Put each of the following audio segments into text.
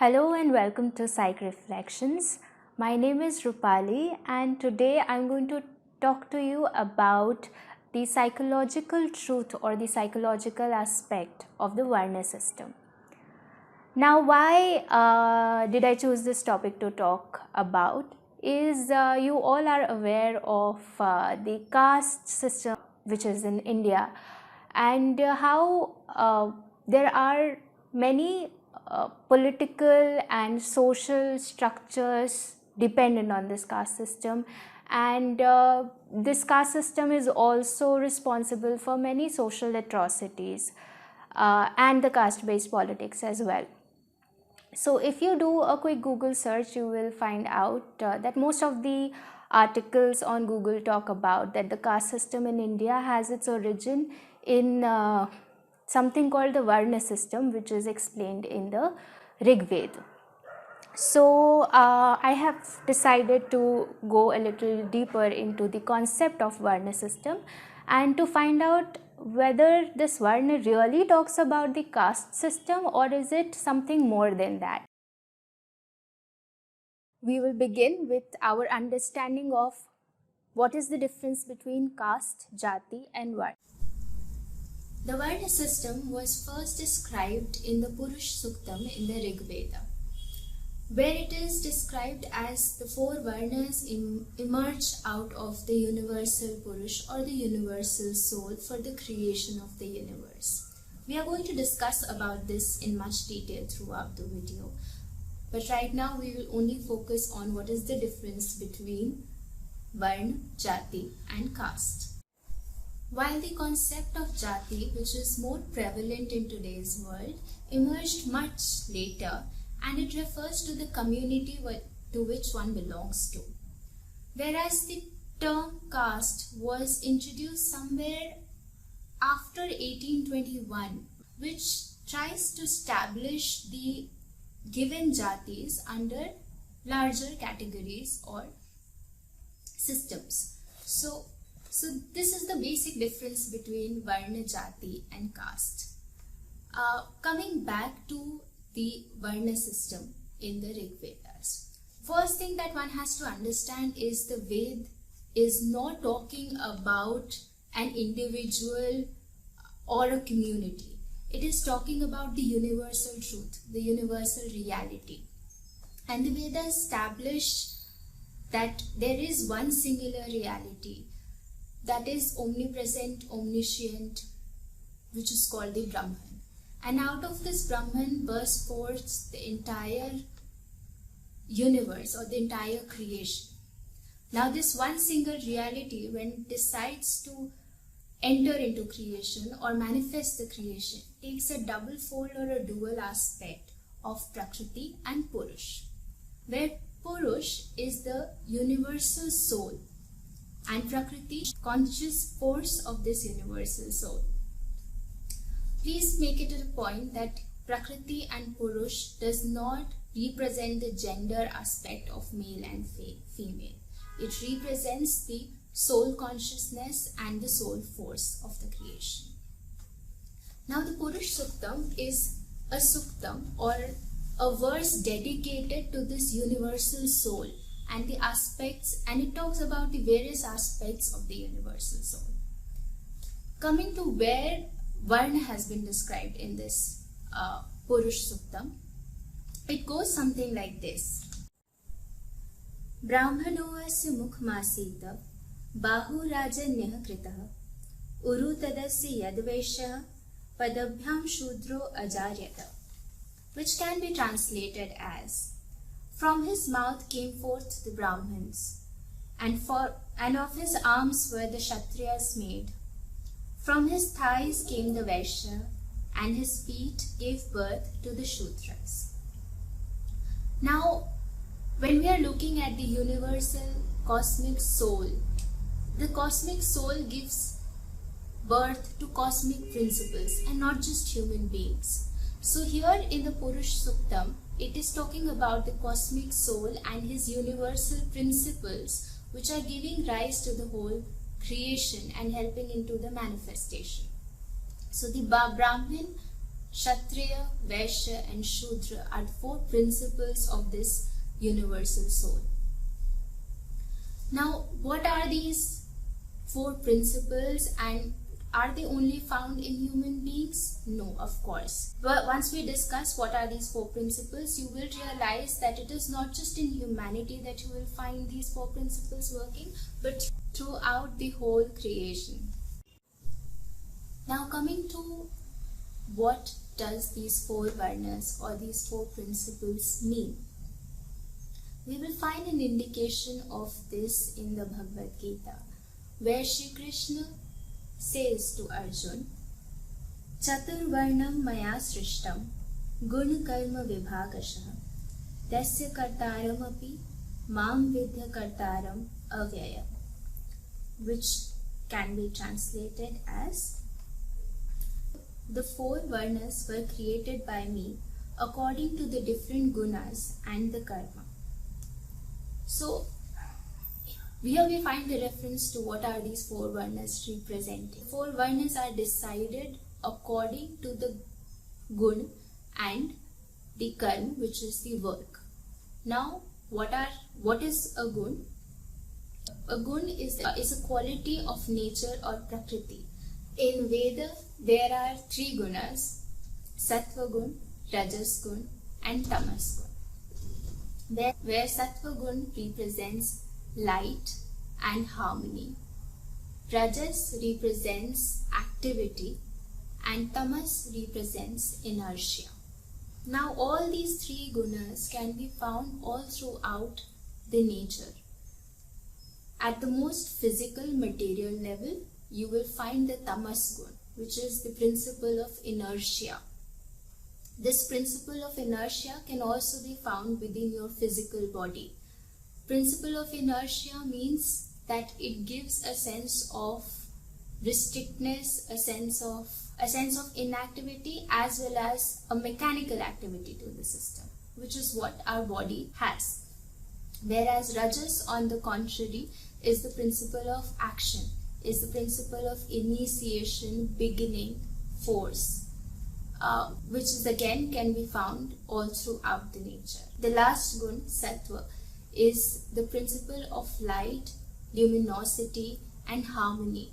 Hello and welcome to Psych Reflections. My name is Roopali and today I'm going to talk to you about the psychological truth or the psychological aspect of the Varna system. Now, why did I choose this topic to talk about is you all are aware of the caste system which is in India and how there are many political and social structures dependent on this caste system, and this caste system is also responsible for many social atrocities and the caste based politics as well. So if you do a quick Google search, you will find out that most of the articles on Google talk about that the caste system in India has its origin in something called the Varna system, which is explained in the Rig Veda. So I have decided to go a little deeper into the concept of Varna system and to find out whether this Varna really talks about the caste system or is it something more than that. We will begin with our understanding of what is the difference between caste, jati and Varna. The Varna system was first described in the Purush Suktam in the Rig Veda, where it is described as the four Varnas emerge out of the universal Purush or the universal soul for the creation of the universe. We are going to discuss about this in much detail throughout the video, but right now we will only focus on what is the difference between Varna, Jati and caste. While the concept of jati, which is more prevalent in today's world, emerged much later, and it refers to the community to which one belongs to. Whereas the term caste was introduced somewhere after 1821, which tries to establish the given jatis under larger categories or systems. So this is the basic difference between Varna, Jati and caste. Coming back to the Varna system in the Rig Vedas. First thing that one has to understand is the Ved is not talking about an individual or a community. It is talking about the universal truth, the universal reality. And the Vedas established that there is one singular reality that is omnipresent, omniscient, which is called the Brahman. And out of this Brahman bursts forth the entire universe or the entire creation. Now this one single reality, when it decides to enter into creation or manifest the creation, takes a double fold or a dual aspect of Prakriti and Purush, where Purush is the universal soul and Prakriti conscious force of this universal soul. Please make it a point that Prakriti and Purush does not represent the gender aspect of male and female. It represents the soul consciousness and the soul force of the creation. Now the Purush Suktam is a Suktam or a verse dedicated to this universal soul and the aspects, and it talks about the various aspects of the universal soul. Coming to where Varna has been described in this Purush Suktam, it goes something like this. Brahmano asya mukhmasita bahu rajanyah kritah uru tadasya yadvaishah padabhyam shudro ajaryata, which can be translated as, from his mouth came forth the Brahmins, and of his arms were the Kshatriyas made. From his thighs came the Vaishya, and his feet gave birth to the Shudras. Now, when we are looking at the universal cosmic soul, the cosmic soul gives birth to cosmic principles and not just human beings. So here in the Purush Suktam, it is talking about the cosmic soul and his universal principles which are giving rise to the whole creation and helping into the manifestation. So the Brahmin Kshatriya, Vaishya and Shudra are the four principles of this universal soul. Now, what are these four principles, and are they only found in human beings? No, of course. But once we discuss what are these four principles, you will realize that it is not just in humanity that you will find these four principles working, but throughout the whole creation. Now, coming to what does these four varnas or these four principles mean? We will find an indication of this in the Bhagavad Gita, where Shri Krishna says to Arjun, Chaturvarnam maya srishtam guna karma vibhagasha tasya kartaram api mam vidya kartaram avyayam, which can be translated as, the four varnas were created by me according to the different gunas and the karma. So, here we find the reference to what are these four varnas representing. Four varnas are decided according to the gun and the karma, which is the work. Now, what is a gun? A gun is a quality of nature or prakriti. In Veda, there are three gunas: Sattva gun, Rajas gun and Tamas gun. Where Sattva gun represents light and harmony, Rajas represents activity and Tamas represents inertia. Now all these three gunas can be found all throughout the nature. At the most physical material level, you will find the Tamas gun, which is the principle of inertia. This principle of inertia can also be found within your physical body. Principle of inertia means that it gives a sense of restrictness, a sense of inactivity, as well as a mechanical activity to the system, which is what our body has. Whereas Rajas, on the contrary, is the principle of action, is the principle of initiation, beginning, force, which is again can be found all throughout the nature. The last gun, Sattva, is the principle of light, luminosity and harmony.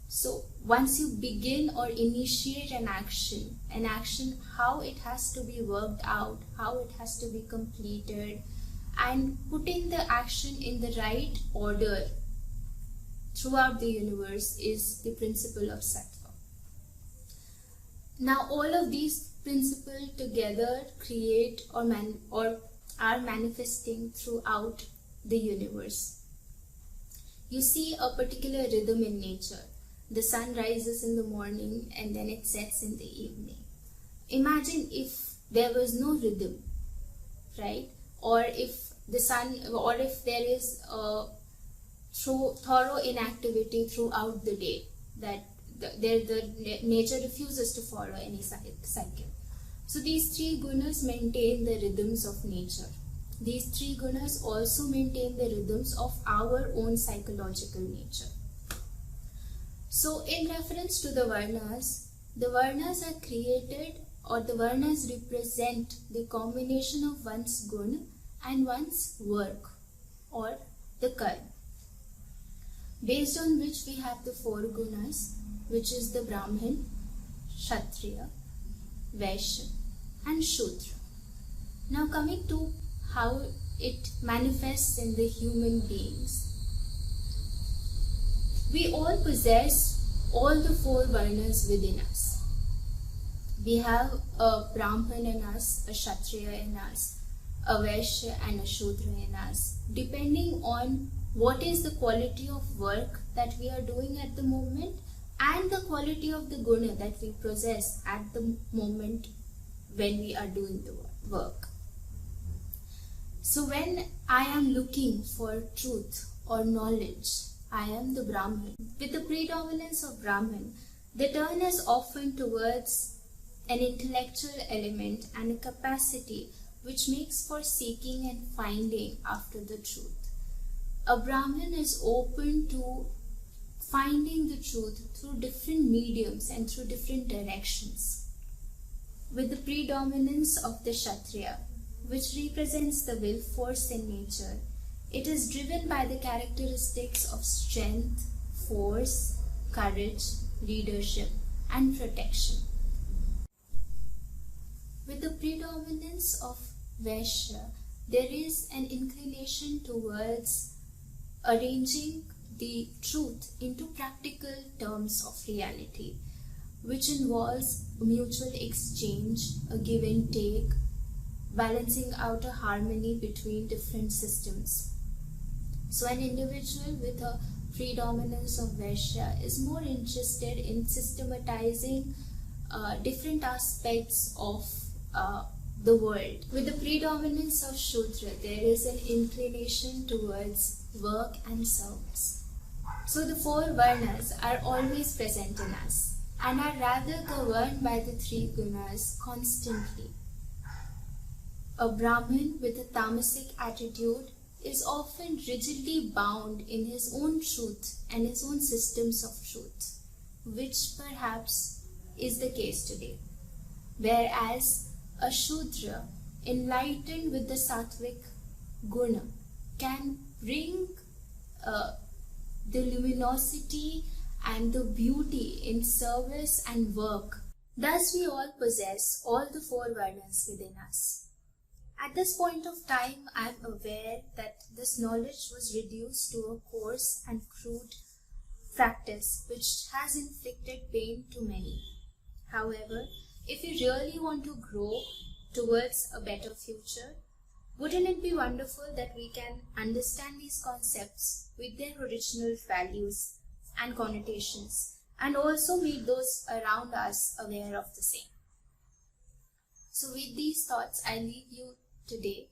So once you begin or initiate an action, how it has to be worked out, how it has to be completed, and putting the action in the right order throughout the universe is the principle of Sattva. Now all of these principles together create or are manifesting throughout the universe. You see a particular rhythm in nature. The sun rises in the morning and then it sets in the evening. Imagine if there was no rhythm, right? Or if there is a thorough inactivity throughout the day, that the nature refuses to follow any cycle. So these three gunas maintain the rhythms of nature. These three gunas also maintain the rhythms of our own psychological nature. So in reference to the varnas are created, or the varnas represent the combination of one's guna and one's work or the karma, based on which we have the four gunas, which is the Brahmin, Kshatriya, Vaishya and Shudra. Now coming to how it manifests in the human beings. We all possess all the four varnas within us. We have a Brahmin in us, a Kshatriya in us, a Vaishya and a Shudra in us, depending on what is the quality of work that we are doing at the moment and the quality of the guna that we possess at the moment when we are doing the work. So when I am looking for truth or knowledge, I am the Brahmin. With the predominance of Brahmin, the turn is often towards an intellectual element and a capacity which makes for seeking and finding after the truth. A Brahmin is open to finding the truth through different mediums and through different directions. with the predominance of the Kshatriya, which represents the will force in nature. It is driven by the characteristics of strength, force, courage, leadership, and protection. With the predominance of Vaishya, there is an inclination towards arranging the truth into practical terms of reality, which involves mutual exchange, a give and take, balancing out a harmony between different systems. So an individual with a predominance of Vaishya is more interested in systematizing different aspects of the world. With the predominance of Shudra, there is an inclination towards work and service. So the four Varnas are always present in us and are rather governed by the three gunas constantly. A Brahmin with a tamasic attitude is often rigidly bound in his own truth and his own systems of truth, which perhaps is the case today. Whereas a Shudra, enlightened with the sattvic guna, can bring the luminosity and the beauty in service and work. Thus we all possess all the four varnas within us. At this point of time, I am aware that this knowledge was reduced to a coarse and crude practice which has inflicted pain to many. However, if you really want to grow towards a better future, wouldn't it be wonderful that we can understand these concepts with their original values and connotations and also make those around us aware of the same? So with these thoughts, I leave you today